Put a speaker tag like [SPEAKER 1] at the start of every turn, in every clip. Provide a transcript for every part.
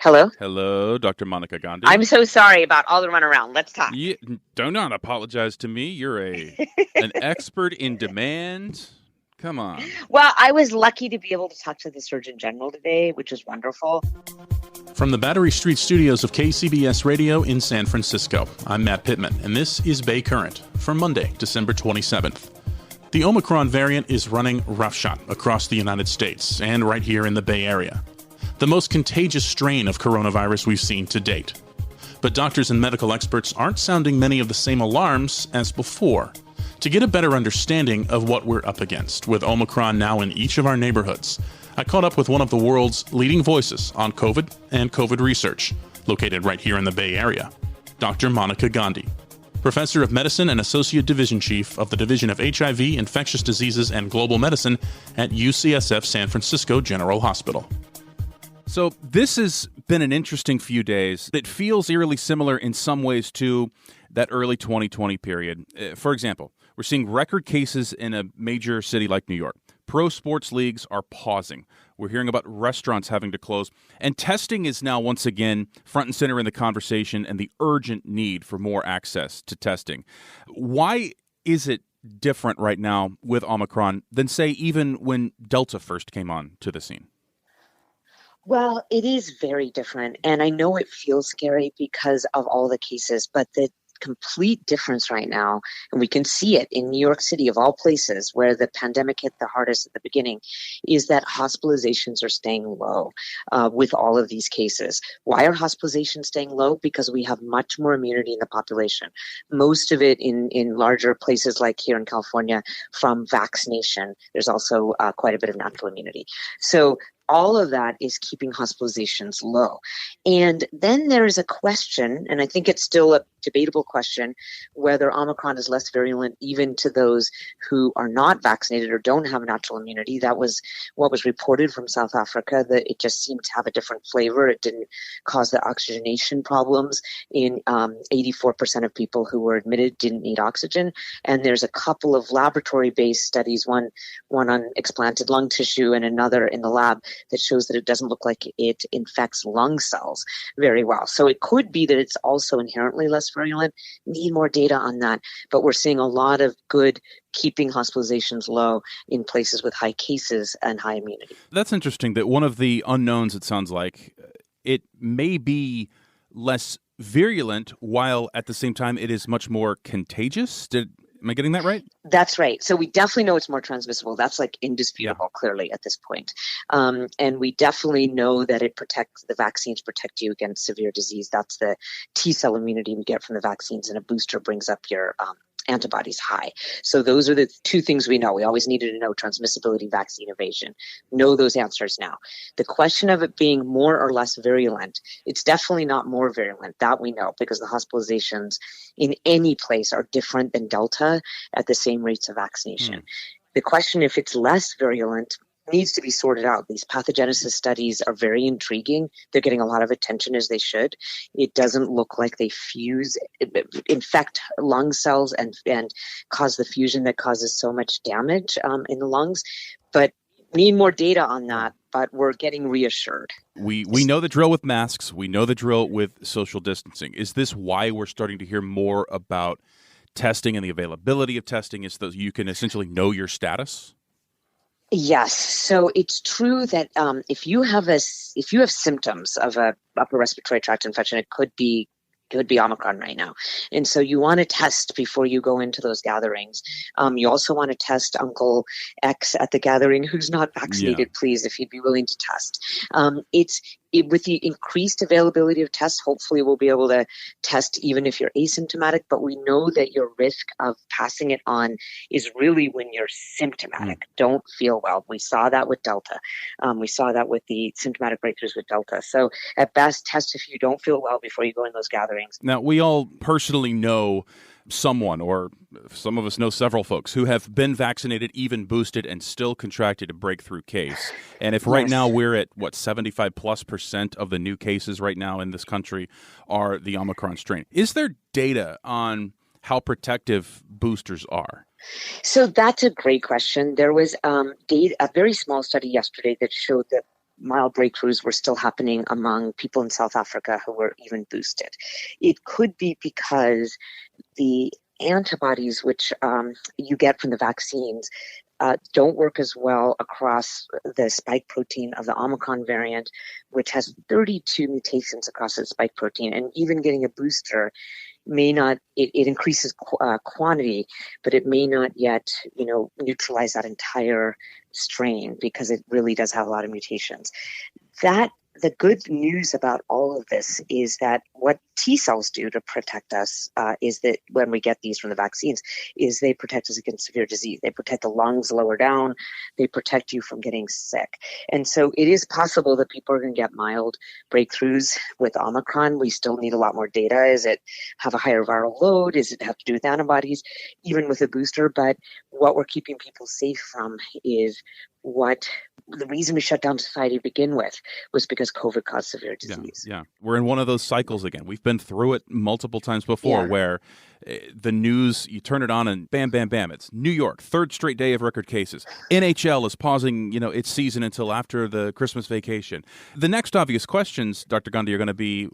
[SPEAKER 1] Hello?
[SPEAKER 2] Hello, Dr. Monica Gandhi.
[SPEAKER 1] I'm so sorry about all the runaround. Let's talk.
[SPEAKER 2] Do not apologize to me. You're an expert in demand. Come on.
[SPEAKER 1] Well, I was lucky to be able to talk to the Surgeon General today, which is wonderful.
[SPEAKER 3] From the Battery Street studios of KCBS Radio in San Francisco, I'm Matt Pittman, and this is Bay Current for Monday, December 27th. The Omicron variant is running roughshod across the United States and right here in the Bay Area. The most contagious strain of coronavirus we've seen to date. But doctors and medical experts aren't sounding many of the same alarms as before. To get a better understanding of what we're up against, with Omicron now in each of our neighborhoods, I caught up with one of the world's leading voices on COVID and COVID research, located right here in the Bay Area, Dr. Monica Gandhi, Professor of Medicine and Associate Division Chief of the Division of HIV, Infectious Diseases, and Global Medicine at UCSF San Francisco General Hospital.
[SPEAKER 2] So this has been an interesting few days. It feels eerily similar in some ways to that early 2020 period. For example, we're seeing record cases in a major city like New York. Pro sports leagues are pausing. We're hearing about restaurants having to close. And testing is now once again front and center in the conversation and the urgent need for more access to testing. Why is it different right now with Omicron than, say, even when Delta first came on to the scene?
[SPEAKER 1] Well, it is very different. And I know it feels scary because of all the cases, but the complete difference right now, and we can see it in New York City, of all places, where the pandemic hit the hardest at the beginning, is that hospitalizations are staying low with all of these cases. Why are hospitalizations staying low? Because we have much more immunity in the population. Most of it in larger places like here in California from vaccination. There's also quite a bit of natural immunity. So all of that is keeping hospitalizations low. And then there is a question, and I think it's still a debatable question, whether Omicron is less virulent even to those who are not vaccinated or don't have natural immunity. That was what was reported from South Africa, that it just seemed to have a different flavor. It didn't cause the oxygenation problems. In 84% of people who were admitted didn't need oxygen. And there's a couple of laboratory-based studies, one on explanted lung tissue and another in the lab, that shows that it doesn't look like it infects lung cells very well. So it could be that it's also inherently less virulent. Need more data on that. But we're seeing a lot of good keeping hospitalizations low in places with high cases and high immunity.
[SPEAKER 2] That's interesting that one of the unknowns, it sounds like, it may be less virulent while at the same time it is much more contagious. Am I getting that right?
[SPEAKER 1] That's right. So we definitely know it's more transmissible. That's like indisputable, clearly at this point. And we definitely know that the vaccines protect you against severe disease. That's the T-cell immunity we get from the vaccines, and a booster brings up your antibodies high. So those are the two things we know. We always needed to know transmissibility, vaccine evasion. Know those answers now. The question of it being more or less virulent, it's definitely not more virulent. That we know, because the hospitalizations in any place are different than Delta at the same rates of vaccination. The question if it's less virulent needs to be sorted out. These pathogenesis studies are very intriguing. They're getting a lot of attention, as they should. It doesn't look like they infect lung cells and cause the fusion that causes so much damage in the lungs. But we need more data on that, but we're getting reassured.
[SPEAKER 2] We know the drill with masks. We know the drill with social distancing. Is this why we're starting to hear more about testing and the availability of testing, is that you can essentially know your status?
[SPEAKER 1] Yes. So it's true that if you have symptoms of a upper respiratory tract infection, it could be Omicron right now. And so you want to test before you go into those gatherings. You also want to test Uncle X at the gathering who's not vaccinated, please, if you'd be willing to test. With the increased availability of tests, hopefully we'll be able to test even if you're asymptomatic, but we know that your risk of passing it on is really when you're symptomatic, don't feel well. We saw that with Delta. We saw that with the symptomatic breakthroughs with Delta. So at best, test if you don't feel well before you go in those gatherings.
[SPEAKER 2] Now, we all personally know someone, or some of us know several folks who have been vaccinated, even boosted, and still contracted a breakthrough case. And if right now we're at 75+% of the new cases right now in this country are the Omicron strain, is there data on how protective boosters are?
[SPEAKER 1] So that's a great question. There was a very small study yesterday that showed that mild breakthroughs were still happening among people in South Africa who were even boosted. It could be because the antibodies which you get from the vaccines don't work as well across the spike protein of the Omicron variant, which has 32 mutations across the spike protein. And even getting a booster may not, it increases quantity, but it may not yet, neutralize that entire strain because it really does have a lot of mutations. The good news about all of this is that what T cells do to protect us is that when we get these from the vaccines, is they protect us against severe disease. They protect the lungs lower down. They protect you from getting sick. And so it is possible that people are going to get mild breakthroughs with Omicron. We still need a lot more data. Does it have a higher viral load? Does it have to do with antibodies, even with a booster? But what we're keeping people safe from is the reason we shut down society to begin with was because COVID caused severe disease.
[SPEAKER 2] Yeah. We're in one of those cycles again. We've been through it multiple times before where the news, you turn it on and bam, bam, bam. It's New York, third straight day of record cases. NHL is pausing, its season until after the Christmas vacation. The next obvious questions, Dr. Gandhi, are going to be,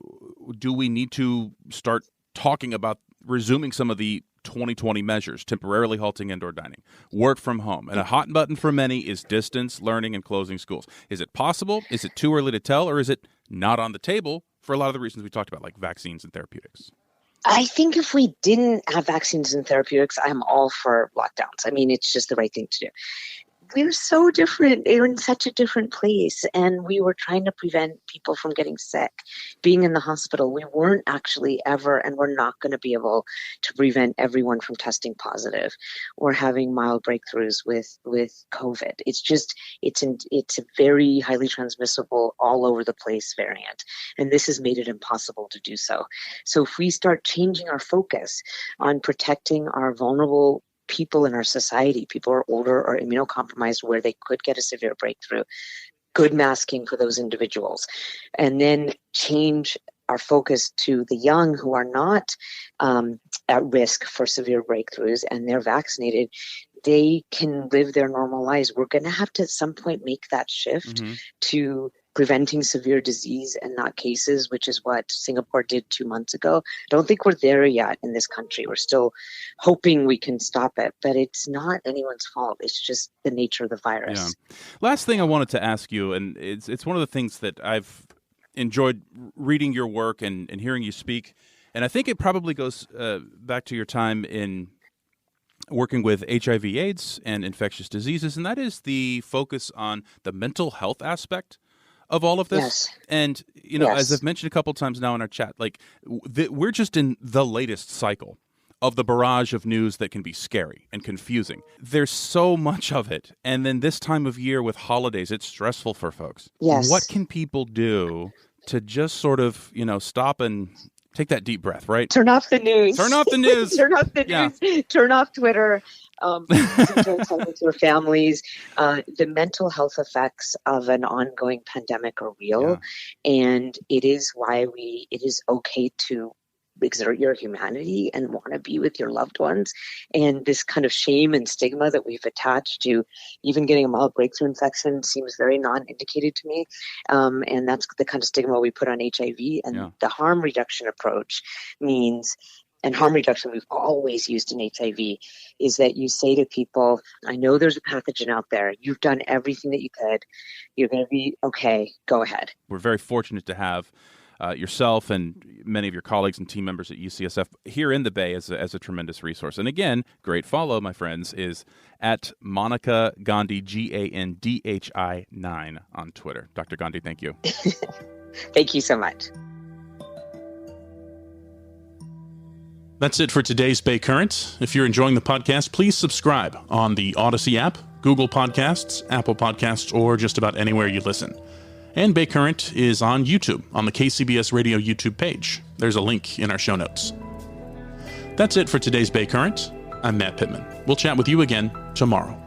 [SPEAKER 2] do we need to start talking about resuming some of the 2020 measures, temporarily halting indoor dining, work from home, and a hot button for many is distance learning and closing schools. Is it possible? Is it too early to tell? Or is it not on the table for a lot of the reasons we talked about, like vaccines and therapeutics?
[SPEAKER 1] I think if we didn't have vaccines and therapeutics, I'm all for lockdowns. I mean, it's just the right thing to do. We're so different. We're in such a different place. And we were trying to prevent people from getting sick, being in the hospital. We weren't actually ever, and we're not going to be able to prevent everyone from testing positive or having mild breakthroughs with COVID. It's a very highly transmissible, all over the place variant. And this has made it impossible to do so. So if we start changing our focus on protecting our vulnerable people in our society, people who are older or immunocompromised where they could get a severe breakthrough, good masking for those individuals, and then change our focus to the young who are not at risk for severe breakthroughs and they're vaccinated, they can live their normal lives. We're going to have to at some point make that shift to preventing severe disease and not cases, which is what Singapore did 2 months ago. I don't think we're there yet in this country. We're still hoping we can stop it, but it's not anyone's fault. It's just the nature of the virus.
[SPEAKER 2] Yeah. Last thing I wanted to ask you, and it's one of the things that I've enjoyed reading your work and hearing you speak, and I think it probably goes back to your time in working with HIV/AIDS and infectious diseases, and that is the focus on the mental health aspect of all of this.
[SPEAKER 1] Yes.
[SPEAKER 2] And, as I've mentioned a couple times now in our chat, we're just in the latest cycle of the barrage of news that can be scary and confusing. There's so much of it. And then this time of year with holidays, it's stressful for folks.
[SPEAKER 1] Yes.
[SPEAKER 2] What can people do to just sort of, stop and take that deep breath, right?
[SPEAKER 1] Turn off the news.
[SPEAKER 2] Turn off the news.
[SPEAKER 1] Turn off the news. Turn off Twitter. Enjoy time with your families. The mental health effects of an ongoing pandemic are real, and it is why it is okay to exert your humanity and want to be with your loved ones. And this kind of shame and stigma that we've attached to even getting a mild breakthrough infection seems very non-indicated to me. And that's the kind of stigma we put on HIV. And the harm reduction approach means, and harm reduction we've always used in HIV, is that you say to people, I know there's a pathogen out there. You've done everything that you could. You're going to be okay. Go ahead.
[SPEAKER 2] We're very fortunate to have yourself and many of your colleagues and team members at UCSF here in the Bay as a tremendous resource. And again, great follow, my friends, is at Monica Gandhi, Gandhi 9 on Twitter. Dr. Gandhi, thank you.
[SPEAKER 1] Thank you so much.
[SPEAKER 3] That's it for today's Bay Current. If you're enjoying the podcast, please subscribe on the Odyssey app, Google Podcasts, Apple Podcasts, or just about anywhere you listen. And Bay Current is on YouTube, on the KCBS Radio YouTube page. There's a link in our show notes. That's it for today's Bay Current. I'm Matt Pittman. We'll chat with you again tomorrow.